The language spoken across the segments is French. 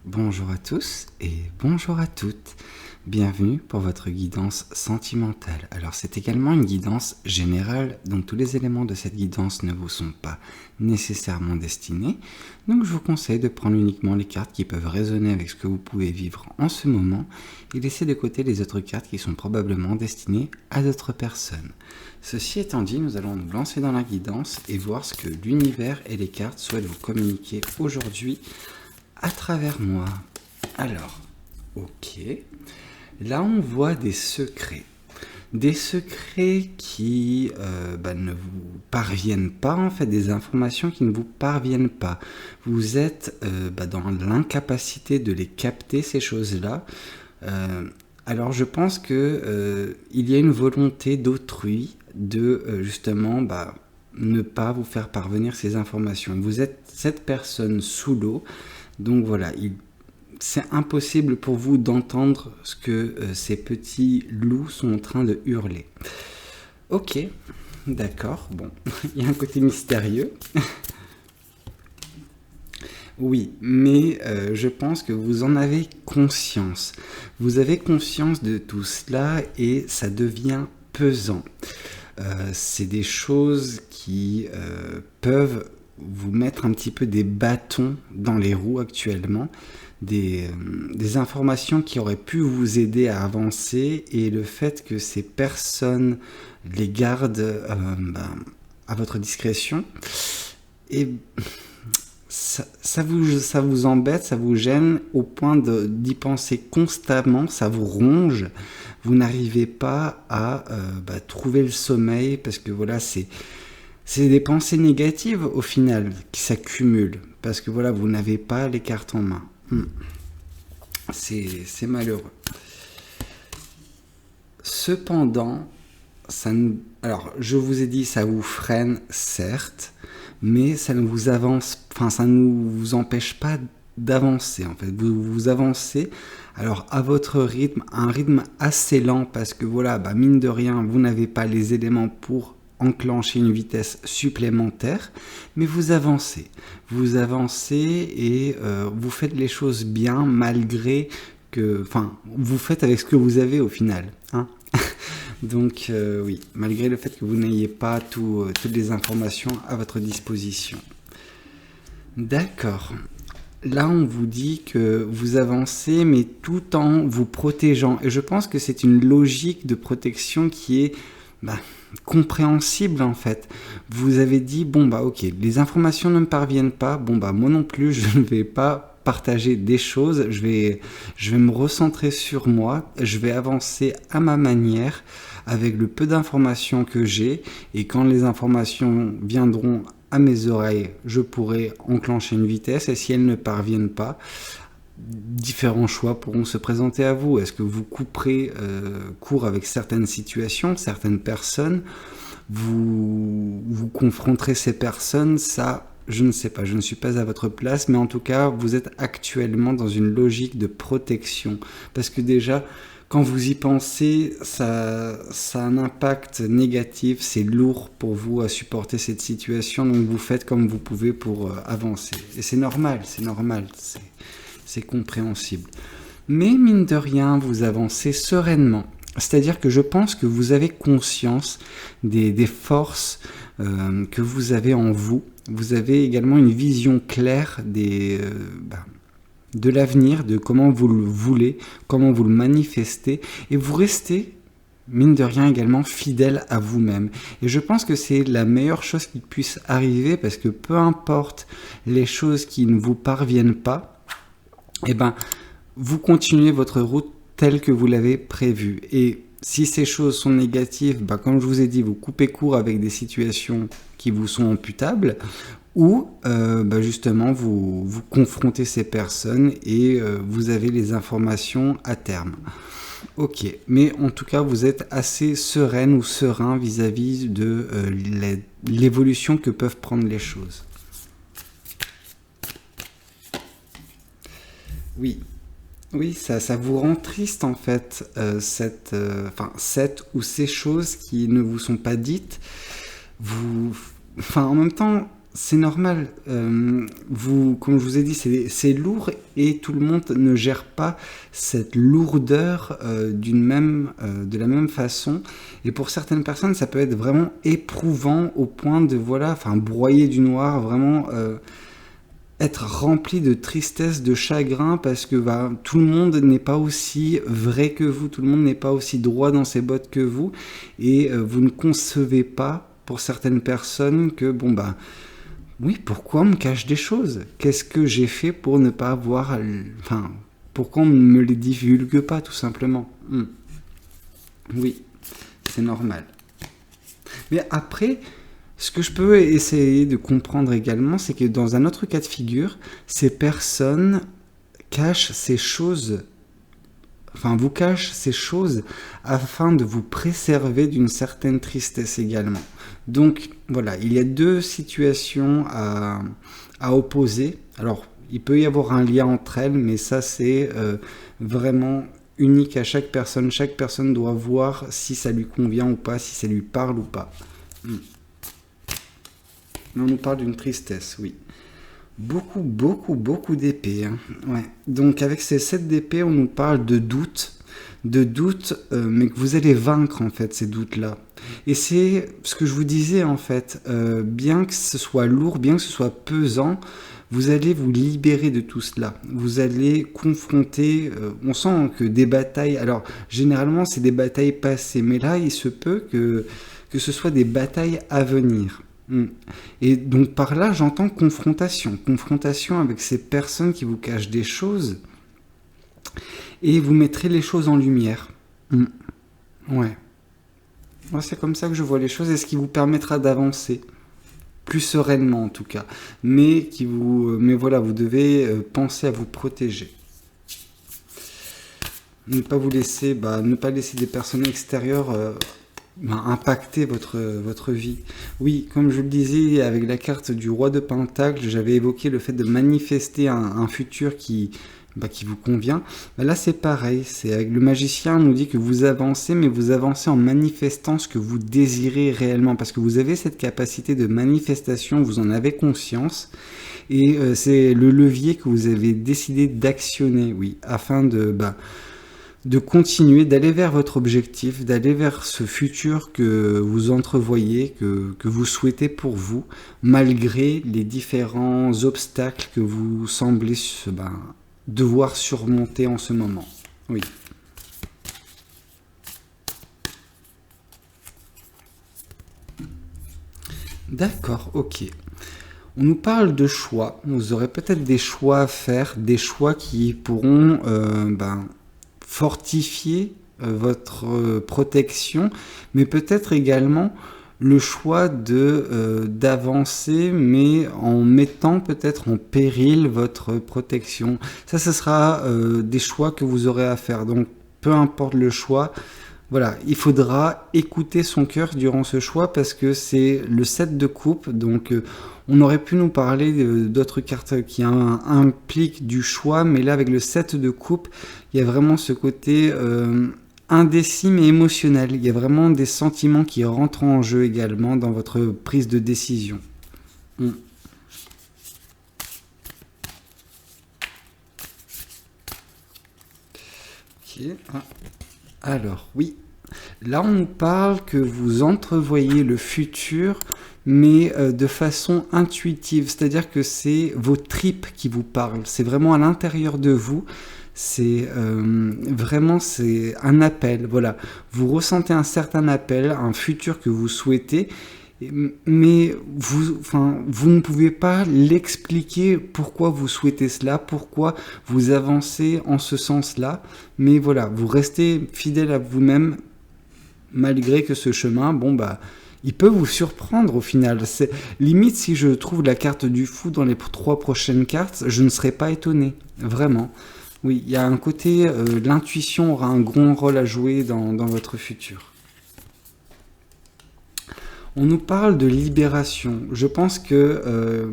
Bonjour à tous et bonjour à toutes. Bienvenue pour votre guidance sentimentale. Alors c'est également une guidance générale, donc tous les éléments de cette guidance ne vous sont pas nécessairement destinés. Donc je vous conseille de prendre uniquement les cartes qui peuvent résonner avec ce que vous pouvez vivre en ce moment et laisser de côté les autres cartes qui sont probablement destinées à d'autres personnes. Ceci étant dit, nous allons nous lancer dans la guidance et voir ce que l'univers et les cartes souhaitent vous communiquer aujourd'hui à travers moi. Alors, ok. Là, on voit des secrets. Des secrets qui ne vous parviennent pas, en fait, des informations qui ne vous parviennent pas. Vous êtes dans l'incapacité de les capter, ces choses-là. Alors, je pense que il y a une volonté d'autrui de, justement, ne pas vous faire parvenir ces informations. Vous êtes cette personne sous l'eau. Donc voilà, c'est impossible pour vous d'entendre ce que ces petits loups sont en train de hurler. Ok, d'accord, bon, il y a un côté mystérieux. Oui, mais je pense que vous en avez conscience. Vous avez conscience de tout cela et ça devient pesant. C'est des choses qui peuvent vous mettre un petit peu des bâtons dans les roues actuellement, des informations qui auraient pu vous aider à avancer et le fait que ces personnes les gardent à votre discrétion, et ça vous embête, ça vous gêne au point d'y penser constamment, ça vous ronge, vous n'arrivez pas à trouver le sommeil parce que voilà, c'est des pensées négatives au final qui s'accumulent parce que voilà, vous n'avez pas les cartes en main. C'est malheureux. Cependant, alors je vous ai dit, ça vous freine certes, mais ça ne vous avance, ça ne vous empêche pas d'avancer en fait. Vous avancez alors à votre rythme, un rythme assez lent parce que voilà, mine de rien, vous n'avez pas les éléments pour enclencher une vitesse supplémentaire, mais vous avancez et vous faites les choses bien malgré que, vous faites avec ce que vous avez au final, hein. Donc oui, malgré le fait que vous n'ayez pas toutes les informations à votre disposition. D'accord. Là, on vous dit que vous avancez, mais tout en vous protégeant. Et je pense que c'est une logique de protection qui est compréhensible en fait. Vous avez dit, ok, les informations ne me parviennent pas, moi non plus, je ne vais pas partager des choses, je vais me recentrer sur moi, je vais avancer à ma manière, avec le peu d'informations que j'ai, et quand les informations viendront à mes oreilles, je pourrai enclencher une vitesse, et si elles ne parviennent pas, différents choix pourront se présenter à vous. Est-ce que vous couperez court avec certaines situations, certaines personnes, vous confronterez ces personnes, ça, je ne sais pas, je ne suis pas à votre place, mais en tout cas, vous êtes actuellement dans une logique de protection, parce que déjà, quand vous y pensez, ça a un impact négatif, c'est lourd pour vous à supporter cette situation, donc vous faites comme vous pouvez pour avancer. Et c'est normal, c'est compréhensible. Mais mine de rien, vous avancez sereinement. C'est-à-dire que je pense que vous avez conscience des forces que vous avez en vous. Vous avez également une vision claire de l'avenir, de comment vous le voulez, comment vous le manifestez. Et vous restez, mine de rien, également fidèle à vous-même. Et je pense que c'est la meilleure chose qui puisse arriver parce que peu importe les choses qui ne vous parviennent pas, vous continuez votre route telle que vous l'avez prévue. Et si ces choses sont négatives, comme je vous ai dit, vous coupez court avec des situations qui vous sont imputables, ou justement vous confrontez ces personnes et vous avez les informations à terme. Ok, mais en tout cas vous êtes assez sereine ou serein vis-à-vis de l'évolution que peuvent prendre les choses. Oui, ça vous rend triste en fait, cette ou ces choses qui ne vous sont pas dites. En même temps, c'est normal. Comme je vous ai dit, c'est lourd et tout le monde ne gère pas cette lourdeur de la même façon. Et pour certaines personnes, ça peut être vraiment éprouvant au point de, voilà, enfin, broyer du noir, vraiment être rempli de tristesse, de chagrin, parce que bah, tout le monde n'est pas aussi vrai que vous, tout le monde n'est pas aussi droit dans ses bottes que vous, et vous ne concevez pas, pour certaines personnes, que bon bah oui, pourquoi on me cache des choses? Qu'est-ce que j'ai fait pour ne pas avoir... Enfin, pourquoi on ne me les divulgue pas, tout simplement? Oui, c'est normal. Mais après, ce que je peux essayer de comprendre également, c'est que dans un autre cas de figure, ces personnes cachent ces choses, enfin vous cachent ces choses afin de vous préserver d'une certaine tristesse également. Donc voilà, il y a deux situations à opposer. Alors, il peut y avoir un lien entre elles, mais ça c'est vraiment unique à chaque personne. Chaque personne doit voir si ça lui convient ou pas, si ça lui parle ou pas. On nous parle d'une tristesse, oui. Beaucoup, beaucoup, beaucoup d'épées. Hein. Ouais. Donc avec ces 7 d'épées, on nous parle de doutes, mais que vous allez vaincre en fait ces doutes-là. Et c'est ce que je vous disais en fait, bien que ce soit lourd, bien que ce soit pesant, vous allez vous libérer de tout cela. Vous allez confronter, on sent que des batailles, alors généralement c'est des batailles passées, mais là il se peut que ce soit des batailles à venir. Et donc par là, j'entends confrontation. Confrontation avec ces personnes qui vous cachent des choses et vous mettrez les choses en lumière. Ouais. Moi, c'est comme ça que je vois les choses et ce qui vous permettra d'avancer plus sereinement en tout cas. Mais voilà, vous devez penser à vous protéger. Ne pas vous laisser, ne pas laisser des personnes extérieures impacter votre vie. Oui, comme je le disais, avec la carte du roi de Pentacle, j'avais évoqué le fait de manifester un futur qui vous convient. Là, c'est pareil. C'est avec le magicien, on nous dit que vous avancez, mais vous avancez en manifestant ce que vous désirez réellement, parce que vous avez cette capacité de manifestation, vous en avez conscience, et c'est le levier que vous avez décidé d'actionner, oui, afin de continuer, d'aller vers votre objectif, d'aller vers ce futur que vous entrevoyez, que vous souhaitez pour vous, malgré les différents obstacles que vous semblez devoir surmonter en ce moment. Oui. D'accord, ok. On nous parle de choix. Vous aurez peut-être des choix à faire, des choix qui pourront fortifier votre protection, mais peut-être également le choix d'avancer, mais en mettant peut-être en péril votre protection. Ça, ce sera des choix que vous aurez à faire. Donc, peu importe le choix, voilà, il faudra écouter son cœur durant ce choix parce que c'est le 7 de coupe. Donc, on aurait pu nous parler d'autres cartes qui impliquent du choix, mais là, avec le 7 de coupe, il y a vraiment ce côté indécis mais émotionnel. Il y a vraiment des sentiments qui rentrent en jeu également dans votre prise de décision. Ok. Alors, oui. Là, on nous parle que vous entrevoyez le futur, mais de façon intuitive. C'est-à-dire que c'est vos tripes qui vous parlent. C'est vraiment à l'intérieur de vous. C'est vraiment un appel. Voilà. Vous ressentez un certain appel, un futur que vous souhaitez, mais vous ne pouvez pas l'expliquer pourquoi vous souhaitez cela, pourquoi vous avancez en ce sens-là. Mais voilà, vous restez fidèle à vous-même, malgré que ce chemin, il peut vous surprendre au final. C'est limite, si je trouve la carte du fou dans les 3 prochaines cartes, je ne serais pas étonné, vraiment. Oui, il y a un côté, l'intuition aura un grand rôle à jouer dans votre futur. On nous parle de libération. Je pense que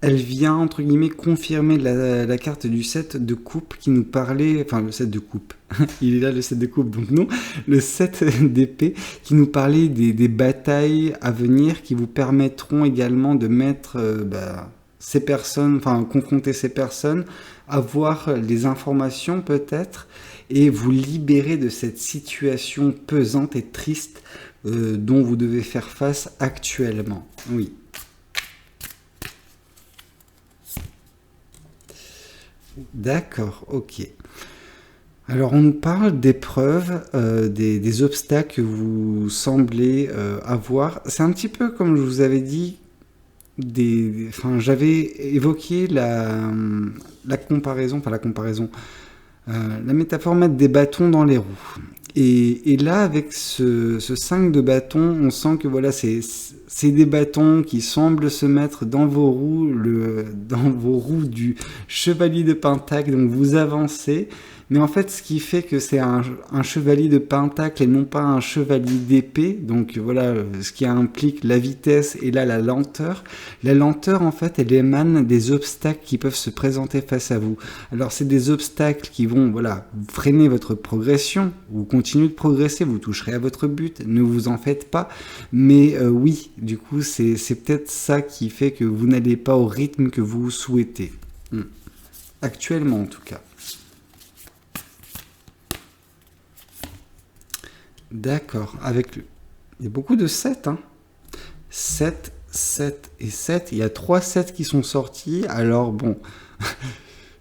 elle vient, entre guillemets, confirmer la carte du 7 de coupe qui nous parlait, enfin le 7 de coupe, il est là le 7 de coupe, donc non, le 7 d'épée qui nous parlait des batailles à venir qui vous permettront également de mettre ces personnes, enfin confronter ces personnes, avoir les informations peut-être, et vous libérer de cette situation pesante et triste dont vous devez faire face actuellement. Oui. D'accord, ok. Alors on nous parle d'épreuves, des obstacles que vous semblez avoir. C'est un petit peu comme je vous avais dit, enfin, j'avais évoqué la comparaison, la métaphore mettre des bâtons dans les roues. Et là, avec ce 5 de bâton, on sent que voilà, c'est des bâtons qui semblent se mettre dans vos roues, dans vos roues du chevalier de Pentacle. Donc vous avancez, mais en fait, ce qui fait que c'est un chevalier de Pentacle et non pas un chevalier d'épée. Donc voilà, ce qui implique la vitesse et là la lenteur. La lenteur, en fait, elle émane des obstacles qui peuvent se présenter face à vous. Alors c'est des obstacles qui vont, voilà, freiner votre progression. Vous continuez de progresser, vous toucherez à votre but. Ne vous en faites pas. Mais oui, du coup, c'est peut-être ça qui fait que vous n'allez pas au rythme que vous souhaitez. Actuellement, en tout cas. D'accord. Il y a beaucoup de 7, hein. 7, 7 et 7. Il y a 3 7 qui sont sortis. Alors bon,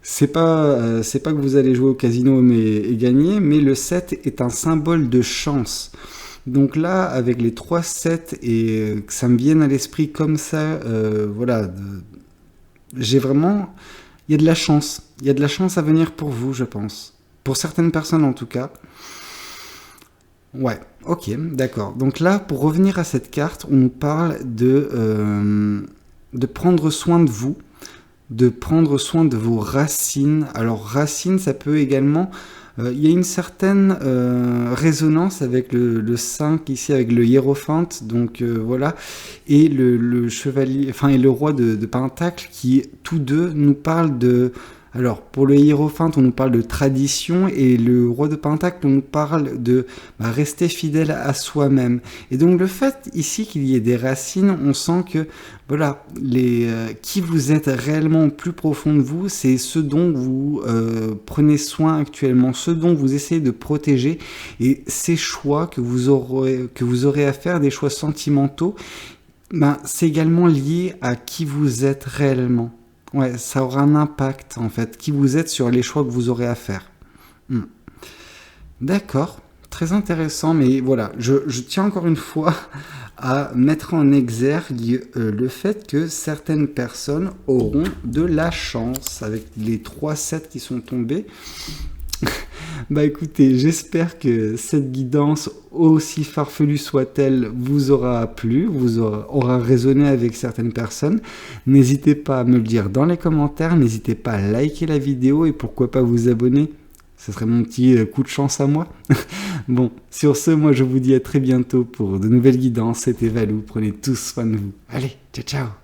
c'est pas que vous allez jouer au casino et gagner, mais le 7 est un symbole de chance. Donc là, avec les 3 7 et que ça me vienne à l'esprit comme ça, voilà, j'ai vraiment... Il y a de la chance. Il y a de la chance à venir pour vous, je pense. Pour certaines personnes en tout cas. Ouais, ok, d'accord. Donc là, pour revenir à cette carte, on nous parle de prendre soin de vous, de prendre soin de vos racines. Alors, racines, ça peut également... il y a une certaine résonance avec le 5 ici, avec le hiérophante, donc voilà, et le chevalier, enfin, et le roi de Pentacle, qui tous deux nous parlent de... Alors, pour le hiérophante, on nous parle de tradition, et le roi de Pentacle, on nous parle de rester fidèle à soi-même. Et donc, le fait ici qu'il y ait des racines, on sent que, voilà, qui vous êtes réellement au plus profond de vous, c'est ce dont vous prenez soin actuellement, ce dont vous essayez de protéger, et ces choix que vous aurez à faire, des choix sentimentaux, c'est également lié à qui vous êtes réellement. Ouais, ça aura un impact, en fait, qui vous êtes sur les choix que vous aurez à faire. D'accord, très intéressant, mais voilà, je tiens encore une fois à mettre en exergue le fait que certaines personnes auront de la chance avec les 3 sets qui sont tombés. Écoutez, j'espère que cette guidance, aussi farfelue soit-elle, vous aura plu, aura résonné avec certaines personnes. N'hésitez pas à me le dire dans les commentaires, n'hésitez pas à liker la vidéo et pourquoi pas vous abonner. Ce serait mon petit coup de chance à moi. Bon, sur ce, moi je vous dis à très bientôt pour de nouvelles guidances. C'était Valou, prenez tous soin de vous. Allez, ciao ciao.